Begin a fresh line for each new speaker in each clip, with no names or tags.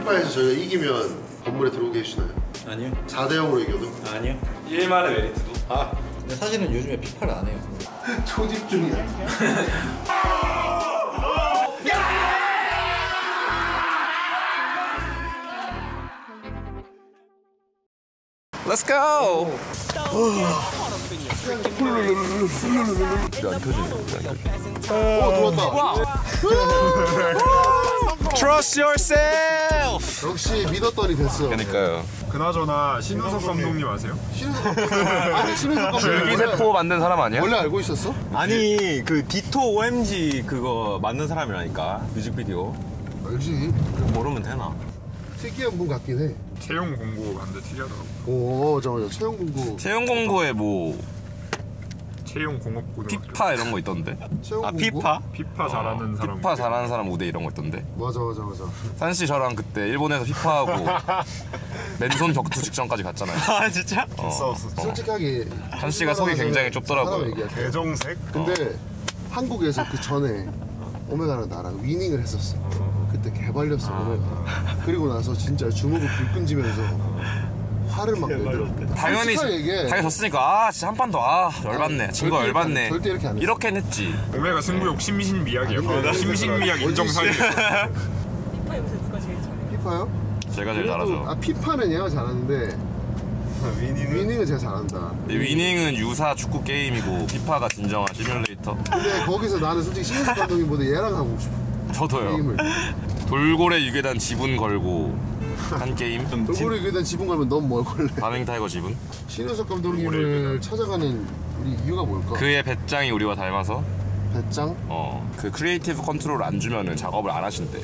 피파에서 저희가 이기면 건물에 들어오게 해주시나요?
아니요.
4대 0으로 이겨도?
아니요. 1만의 메리트도.
근데 사실은 요즘에 피파를 안 해요.
초집중이야.
Let's go!
들어왔다.
Trust yourself!
역시 믿었더니 됐어.
그러니까요.
그나저나 신우석 감독님 아세요?
아니 신우석 감독
줄기세포 만든 사람 아니야?
원래 알고 있었어?
아니 그 디토 OMG 그거 만든 사람이라니까 뮤직비디오.
알지.
모르면 되나?
특이한 분 같긴 해.
채용 공고 만데 특이하더라고.
오, 잠깐만. 채용 공고.
채용 공고에 뭐
채용 공업고등학교.
피파 이런 거 있던데?
채용
아
공고?
피파?
피파 잘하는 사람.
피파 잘하는 사람 우대 이런 거 있던데?
맞아.
산씨 저랑 그때 일본에서 피파하고 맨손 격투 직전까지 갔잖아요.
아 진짜?
싸웠어.
솔직하게
산씨가 속이 굉장히 좁더라고요.
사람 얘기할게.
대정색?
근데 한국에서 그 전에 오메가는 나랑 위닝을 했었어. 그때 개발렸어 오메가. 그리고 나서 진짜 주먹을 불끈지면서 화를 막 내더라고.
당연히 졌으니까 아 진짜 한 판 더 열받네. 진 거 열받네.
절대 이렇게 안 했어.
이렇게는 했지.
오메가 승부욕 심신미약이야. 심신미약 인정사유.
피파 요새 누가 제일 잘해요?
피파요?
제가 제일 잘하죠.
아 피파는 얘가 잘하는데 위닝은 제가 잘한다.
위닝은 유사 축구 게임이고 피파가 진정한 시뮬레이터.
근데 거기서 나는 솔직히 신우석 감독님보다 얘랑 하고 싶어.
저도요.
게임을.
돌고래 유괴단 지분 걸고 한 게임.
돌고래 그단 지분 걸면 넌 뭘 걸래?
바밍 타이거 지분.
신우석 감독님을 찾아가는 우리 이유가 뭘까?
그의 배짱이 우리와 닮아서
배짱?
그 크리에이티브 컨트롤 안 주면은 작업을 안 하신대.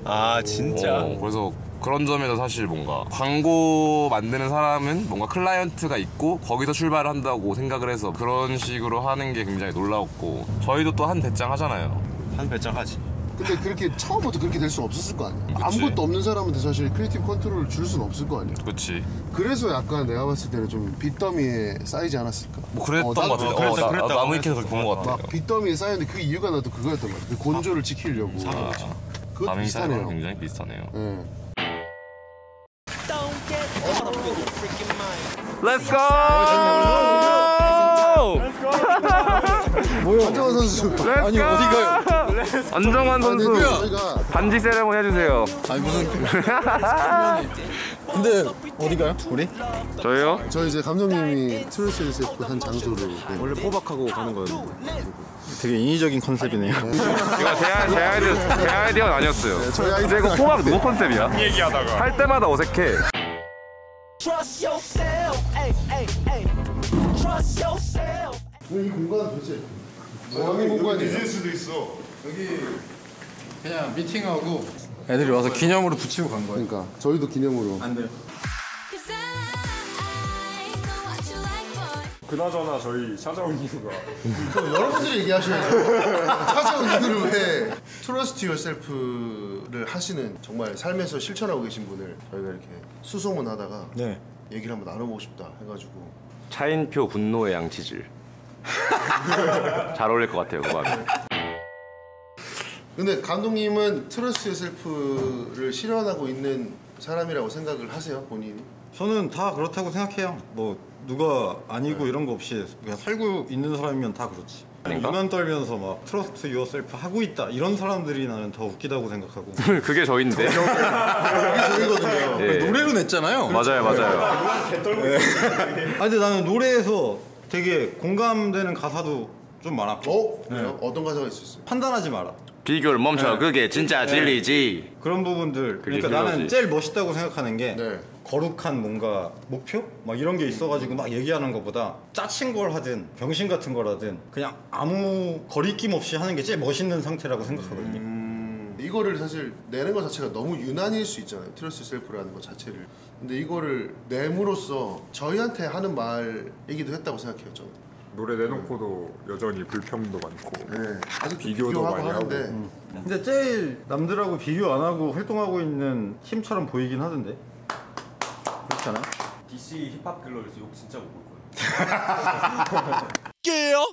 아 진짜?
그래서 그런 점에서 사실 뭔가 광고 만드는 사람은 뭔가 클라이언트가 있고 거기서 출발을 한다고 생각을 해서 그런 식으로 하는 게 굉장히 놀라웠고 저희도 또 한 배짱 하잖아요.
한 배짱 하지.
근데 그렇게 처음부터 그렇게 될 수는 없었을 거 아니야. 아무것도 없는 사람한테 사실 크리에이티브 컨트롤을 줄 수는 없을 거 아니야.
그렇지.
그래서 약간 내가 봤을 때는 좀 빚더미에 쌓이지 않았을까.
뭐 그랬던 것 같은데.
그랬다고
나무 위키에서 그렇게 본 것 같아요.
막 빚더미에 쌓였는데 그 이유가 나도 그거였던 것 같아. 그 곤조를 지키려고. 그것도
바밍 타이거랑
비슷하네요.
굉장히 비슷하네요.
예.
Let's go!
안정환 선수.
아니 어디가요?
안정환 선수
저희가
반지 세레모니 해주세요.
아니 무슨 근데 어디가요? 우리?
저희요?
저 이제 감독님이 트루스SF 한 장소를
원래 포박하고 가는 거였는데.
되게 인위적인 컨셉이네요.
이거 제 아이디어는 아니었어요.
저희
근데 이거 포박 누구 컨셉이야?
얘기하다가.
할 때마다 어색해.
이 공간은 도대체 뭐하는 공간이에요?
비즈니스도 있어.
그냥 미팅하고 애들이 와서 기념으로 붙이고 간 거예요.
그러니까 저희도 기념으로.
안 돼요.
그나저나 저희 찾아온 이유가
여러분들이 얘기하셔야죠. 찾아온 이유를 왜 트러스트 유어셀프를 하시는 정말 삶에서 실천하고 계신 분을 저희가 이렇게 수소문하다가
네.
얘기를 한번 나눠보고 싶다 해가지고.
차인표 분노의 양치질. 잘 어울릴 것 같아요 그거 하면.
근데 감독님은 트러스트 유어셀프를 실현하고 있는 사람이라고 생각을 하세요 본인이?
저는 다 그렇다고 생각해요. 뭐 누가 아니고 이런 거 없이 그냥 살고 있는 사람이면 다 그렇지.
아닌가?
유난 떨면서 막 트러스트 유어셀프 하고 있다 이런 사람들이 나는 더 웃기다고 생각하고.
그게 저인데.
이게 저희거든요.
예.
노래로 냈잖아요.
맞아요.
아 근데 나는 노래에서 되게 공감되는 가사도 좀 많았고.
그래요? 어떤 가사가 있었어요?
판단하지 마라.
비교를 멈춰. 그게 진짜 진리지.
그런 부분들.
그게
그러니까 나는
힐러지.
제일 멋있다고 생각하는 게
네.
거룩한 뭔가 목표? 막 이런 게 있어가지고 막 얘기하는 것보다 짜친 걸 하든 병신 같은 거라든 그냥 아무 거리낌 없이 하는 게 제일 멋있는 상태라고 생각하거든요.
이거를 사실 내는 것 자체가 너무 유난일 수 있잖아요. 트러스트 셀프라는 것 자체를. 근데 이거를 nem으로써 저희한테 하는 말이기도 했다고 생각해요. 저는.
노래 내놓고도 여전히 불평도 많고.
네. 아직
비교도
비교하고
많이
하는데
하고.
근데 제일 남들하고 비교 안 하고 활동하고 있는 팀처럼 보이긴 하던데. 그렇지 않아요?
DC 힙합 글러에서 욕 진짜 못 볼 거예요.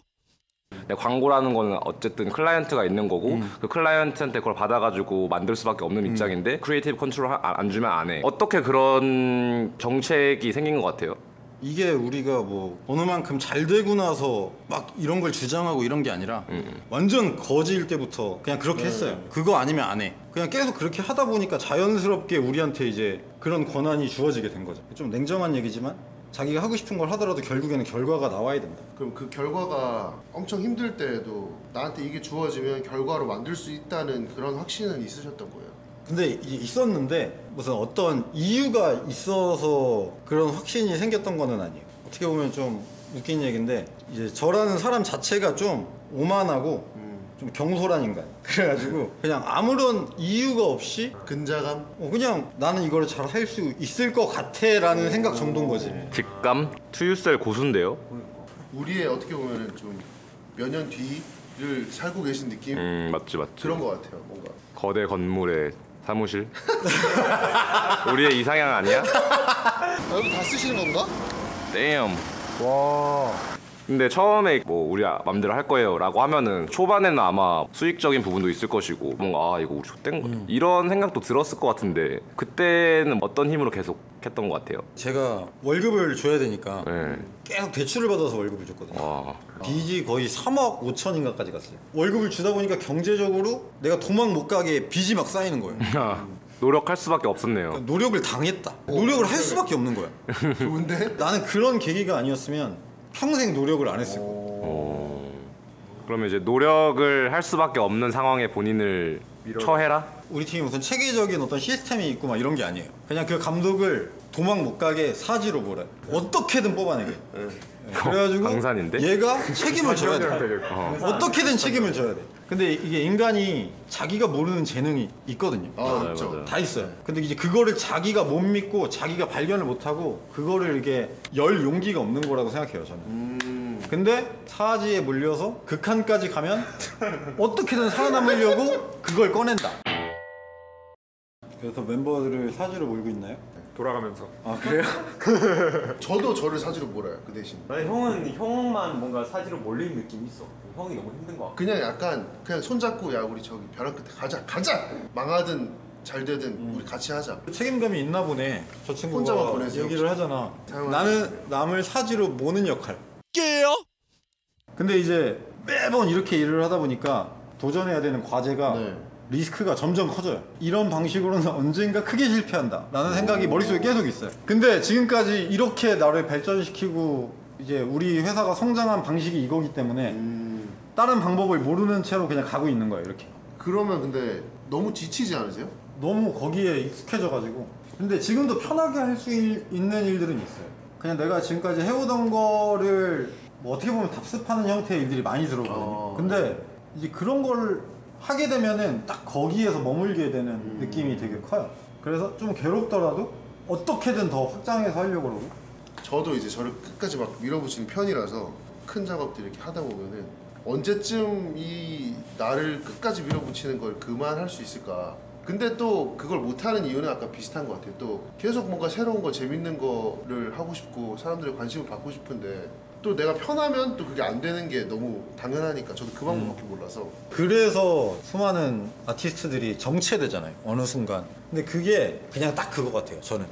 근데 광고라는 거는 어쨌든 클라이언트가 있는 거고 그 클라이언트한테 그걸 받아가지고 만들 수밖에 없는 입장인데 크리에이티브 컨트롤 안 주면 안 해. 어떻게 그런 정책이 생긴 것 같아요?
이게 우리가 뭐 어느 만큼 잘 되고 나서 막 이런 걸 주장하고 이런 게 아니라 완전 거지일 때부터 그냥 그렇게 했어요. 그거 아니면 안 해. 그냥 계속 그렇게 하다 보니까 자연스럽게 우리한테 이제 그런 권한이 주어지게 된 거죠. 좀 냉정한 얘기지만 자기가 하고 싶은 걸 하더라도 결국에는 결과가 나와야 된다.
그럼 그 결과가 엄청 힘들 때에도 나한테 이게 주어지면 결과로 만들 수 있다는 그런 확신은 있으셨던 거예요?
근데 이게 있었는데 무슨 어떤 이유가 있어서 그런 확신이 생겼던 거는 아니에요. 어떻게 보면 좀 웃긴 얘기인데 이제 저라는 사람 자체가 좀 오만하고 좀 경솔한 인간. 그래가지고 그냥 아무런 이유가 없이
근자감?
그냥 나는 이걸 잘 할 수 있을 것 같아라는 생각 정도인 거지.
직감? 투유셀 고수인데요?
우리의 어떻게 보면 좀 몇 년 뒤를 살고 계신 느낌?
맞지.
그런 것 같아요 뭔가.
거대 건물의 사무실? 우리의 이상향 아니야?
여기 다 쓰시는 건가?
damn.
와.
근데 처음에 뭐 우리 맘대로 할 거예요 라고 하면은 초반에는 아마 수익적인 부분도 있을 것이고 뭔가 이거 우리 좆된 거야 이런 생각도 들었을 것 같은데 그때는 어떤 힘으로 계속 했던 것 같아요?
제가 월급을 줘야 되니까
네.
계속 대출을 받아서 월급을 줬거든요.
와.
빚이 거의 3억 5천인가까지 갔어요. 월급을 주다 보니까 경제적으로 내가 도망 못 가게 빚이 막 쌓이는 거예요.
노력할 수밖에 없었네요.
노력을 당했다. 노력을 할 수밖에 없는 거야.
좋은데?
나는 그런 계기가 아니었으면 평생 노력을 안 했을 거야.
그러면 이제 노력을 할 수밖에 없는 상황에 본인을 처해라?
우리 팀이 무슨 체계적인 어떤 시스템이 있고 막 이런 게 아니에요. 그냥 그 감독을 도망 못 가게 사지로 몰아요. 어떻게든 뽑아내게. 그래가지고
강산인데?
얘가 책임을 져야 돼. 어떻게든 책임을 져야 돼. 근데 이게 인간이 자기가 모르는 재능이 있거든요.
맞죠.
다 있어요. 근데 이제 그거를 자기가 못 믿고 자기가 발견을 못 하고 그거를 이렇게 열 용기가 없는 거라고 생각해요, 저는. 근데 사지에 물려서 극한까지 가면 어떻게든 살아남으려고 그걸 꺼낸다. 그래서 멤버들을 사지로 몰고 있나요?
돌아가면서.
아 그래요?
저도 저를 사지로 몰아요 그 대신.
형만 뭔가 사지로 몰리는 느낌이 있어. 형이 너무 힘든 거 같아.
그냥 약간 그냥 손잡고 야 우리 저기 벼랑 끝에 가자 망하든 잘 되든 우리 같이 하자.
책임감이 있나 보네. 저
혼자만
친구가
보내세요.
얘기를 하잖아.
사용하세요.
나는 남을 사지로 모는 역할. 근데 이제 매번 이렇게 일을 하다 보니까 도전해야 되는 과제가
네.
리스크가 점점 커져요. 이런 방식으로는 언젠가 크게 실패한다 라는 생각이 머릿속에 계속 있어요. 근데 지금까지 이렇게 나를 발전시키고 이제 우리 회사가 성장한 방식이 이거기 때문에 다른 방법을 모르는 채로 그냥 가고 있는 거예요. 이렇게
그러면 근데 너무 지치지 않으세요?
너무 거기에 익숙해져가지고. 근데 지금도 편하게 할 수 있는 일들은 있어요. 그냥 내가 지금까지 해오던 거를 뭐 어떻게 보면 답습하는 형태의 일들이 많이 들어오거든요. 근데 이제 그런 걸 하게 되면은 딱 거기에서 머물게 되는 느낌이 되게 커요. 그래서 좀 괴롭더라도 어떻게든 더 확장해서 하려고 그러고.
저도 이제 저를 끝까지 막 밀어붙이는 편이라서 큰 작업들 이렇게 하다 보면은 언제쯤 이 나를 끝까지 밀어붙이는 걸 그만할 수 있을까. 근데 또 그걸 못하는 이유는 아까 비슷한 것 같아요. 또 계속 뭔가 새로운 거 재밌는 거를 하고 싶고 사람들의 관심을 받고 싶은데 또 내가 편하면 또 그게 안 되는 게 너무 당연하니까 저도 그 방법밖에 몰라서.
그래서 수많은 아티스트들이 정체되잖아요, 어느 순간. 근데 그게 그냥 딱 그거 같아요, 저는.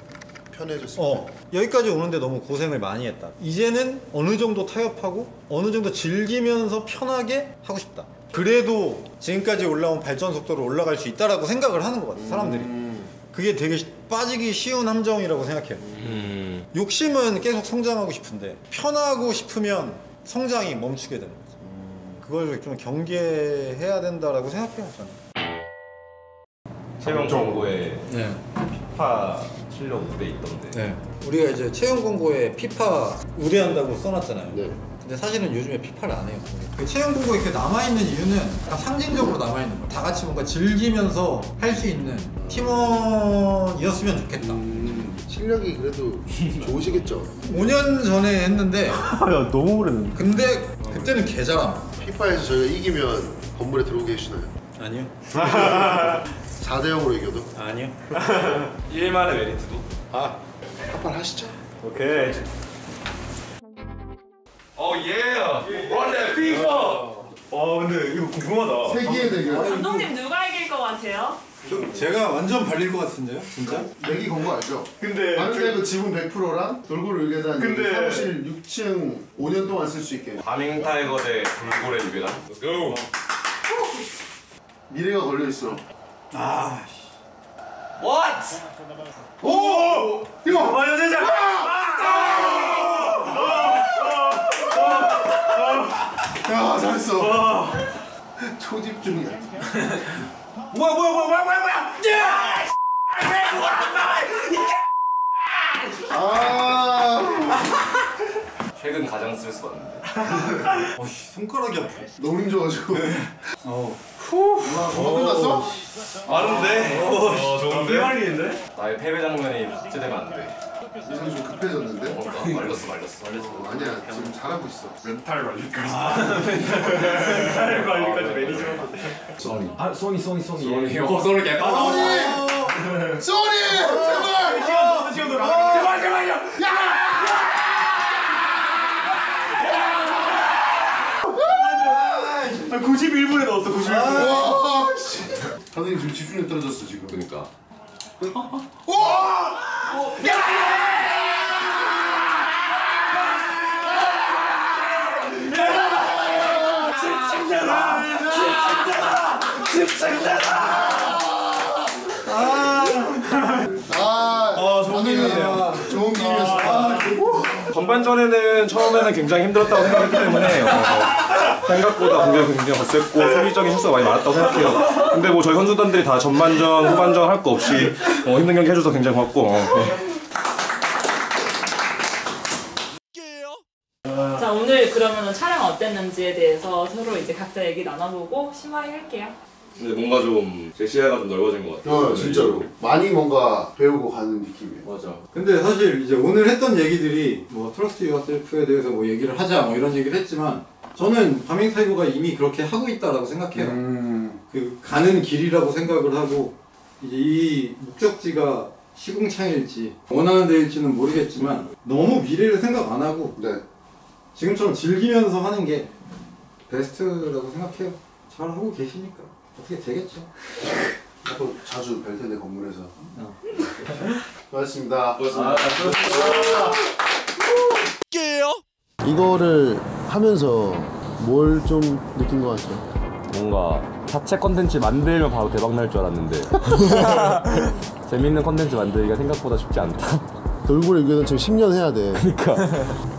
편해졌어요.
여기까지 오는데 너무 고생을 많이 했다. 이제는 어느 정도 타협하고 어느 정도 즐기면서 편하게 하고 싶다. 그래도 지금까지 올라온 발전 속도로 올라갈 수 있다라고 생각을 하는 것 같아요, 사람들이. 그게 되게 빠지기 쉬운 함정이라고 생각해요. 욕심은 계속 성장하고 싶은데 편하고 싶으면 성장이 멈추게 되는 거죠. 그걸 좀 경계해야 된다라고 생각해요, 저는.
채용 정보에
네.
피파 실력 무대 있던데.
네. 우리가 이제 채용 공고에 피파 의뢰한다고 써놨잖아요.
네.
근데 사실은 요즘에 피파를 안 해요. 그 채용 공고 이렇게 남아있는 이유는 약간 상징적으로 남아있는 거예요. 다 같이 뭔가 즐기면서 할 수 있는 팀원이었으면 좋겠다.
실력이 그래도 좋으시겠죠.
5년 전에 했는데
야 너무 오래됐네.
근데 그때는 개잘함.
피파에서 저희가 이기면 건물에 들어오게 해주나요?
아니요.
4대 0으로 이겨도?
아니요.
일만의 메리트도?
한판 하시죠.
오케이.
Oh yeah! Run that FIFA!
근데 이거 궁금하다.
세기의 대결.
감독님 누가 이길 것 같아요?
제가 완전 발릴 것 같은데요, 진짜?
내기 건 거 알죠?
근데
아는데도 지분 100%랑 돌고래 유괴단
근데-
사무실 6층 5년 동안 쓸 수 있게
바밍 타이거 대 돌고래 유괴단.
고!
미래가 걸려 있어.
아,
What?
오! 이거
여자자!
야 잘했어. 초집중이야.
뭐야!
아
최근 가장 스트레스 받는데.
손가락이 아파.
너무 힘줘가지고.
어.
끝났어?
빠른데? 좋은데?
빨리인데?
나의 패배 장면이 복제되면 안 돼.
이성이 좀 급해졌는데?
말렸어.
아니야 지금 잘하고 있어.
멘탈 관리까지. 멘탈 관리까지 매니저한테.
소니 개빠져.
소리! 제발!
제발요! 야! 91분에 넣었어, 91분.
와 씨. 감독님 지금 집중력 떨어졌어 지금.
그러니까.
좋은 기회네요. 좋은 기회였어.
전반전에는 처음에는 굉장히 힘들었다고 생각했기 때문에 생각보다 공격이 굉장히 거셌고 수비적인 실수가 많이 많았다고 생각해요. 근데 뭐 저희 선수단들이 다 전반전, 후반전 할 거 없이 힘든 경기 해줘서 굉장히 고맙고
자 오늘 그러면 촬영 어땠는지에 대해서 서로 이제 각자 얘기 나눠보고 심화해 할게요.
근데 뭔가 좀 제 시야가 좀 넓어진 것 같아요.
진짜로 많이 뭔가 배우고 가는 느낌이에요.
맞아.
근데 사실 이제 오늘 했던 얘기들이 뭐 트러스트 유어셀프에 대해서 뭐 얘기를 하자 뭐 이런 얘기를 했지만 저는 바밍 타이거가 이미 그렇게 하고 있다라고 생각해요. 그 가는 길이라고 생각을 하고 이제 이 목적지가 시궁창일지 원하는 데일지는 모르겠지만 너무 미래를 생각 안 하고
네.
지금처럼 즐기면서 하는 게 베스트라고 생각해요. 잘 하고 계시니까 어떻게 되겠죠.
앞으로 자주 뵐 텐데 건물에서. 고맙습니다. 이거를 하면서 뭘 좀 느낀 것 같아요?
뭔가 자체 컨텐츠 만들면 바로 대박 날 줄 알았는데 재밌는 컨텐츠 만들기가 생각보다 쉽지 않다.
돌고래 유괴단 지금 10년 해야 돼.
그러니까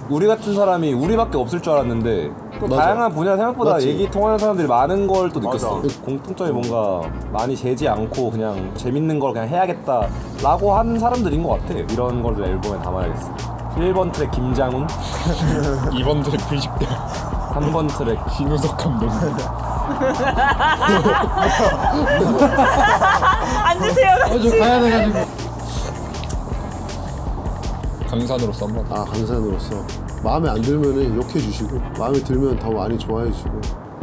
우리 같은 사람이 우리밖에 없을 줄 알았는데 또
맞아.
다양한 분야 생각보다
맞지.
얘기 통하는 사람들이 많은 걸 또 느꼈어. 공통점이 뭔가 많이 재지 않고 그냥 재밌는 걸 그냥 해야겠다라고 하는 사람들인 것 같아. 이런 걸 앨범에 담아야겠어. 1번 트랙 김장훈,
2번 트랙 분식대
3번 트랙
신우석 감독.
앉으세요.
저 가야 돼가지고.
강산으로서 한번.
아 강산으로서 마음에 안 들면은 욕해 주시고 마음에 들면 더 많이 좋아해 주시고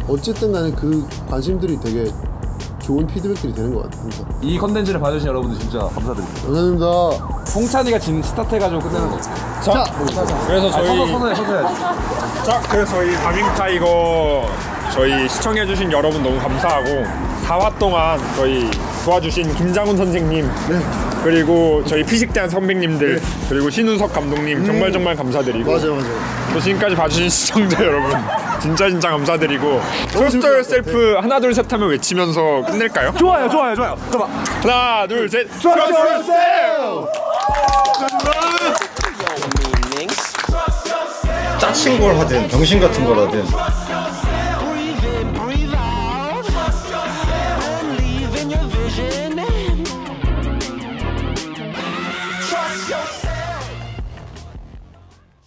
어쨌든 간에 그 관심들이 되게 좋은 피드백들이 되는 것 같아요. 항상.
이 컨텐츠를 봐주신 여러분들 진짜 감사드립니다.
감사합니다.
홍찬이가 진 스타트해가지고 끝내는 거.
자, 그래서 저희
선언해야지.
자, 그래서 저희 바밍 타이거 저희 시청해주신 여러분 너무 감사하고 4화 동안 저희 도와주신 김장훈 선생님 그리고 저희 피식대한 선배님들 그리고 신우석 감독님 정말 감사드리고
맞아.
또 지금까지 봐주신 시청자 여러분 진짜 감사드리고 트러스트 유어셀프 하나 둘 셋 하면 외치면서 끝낼까요?
좋아요. 잠깐만.
하나 둘 셋 트러스트 유어셀프!
짜친 걸 하든 병신 같은 걸 하든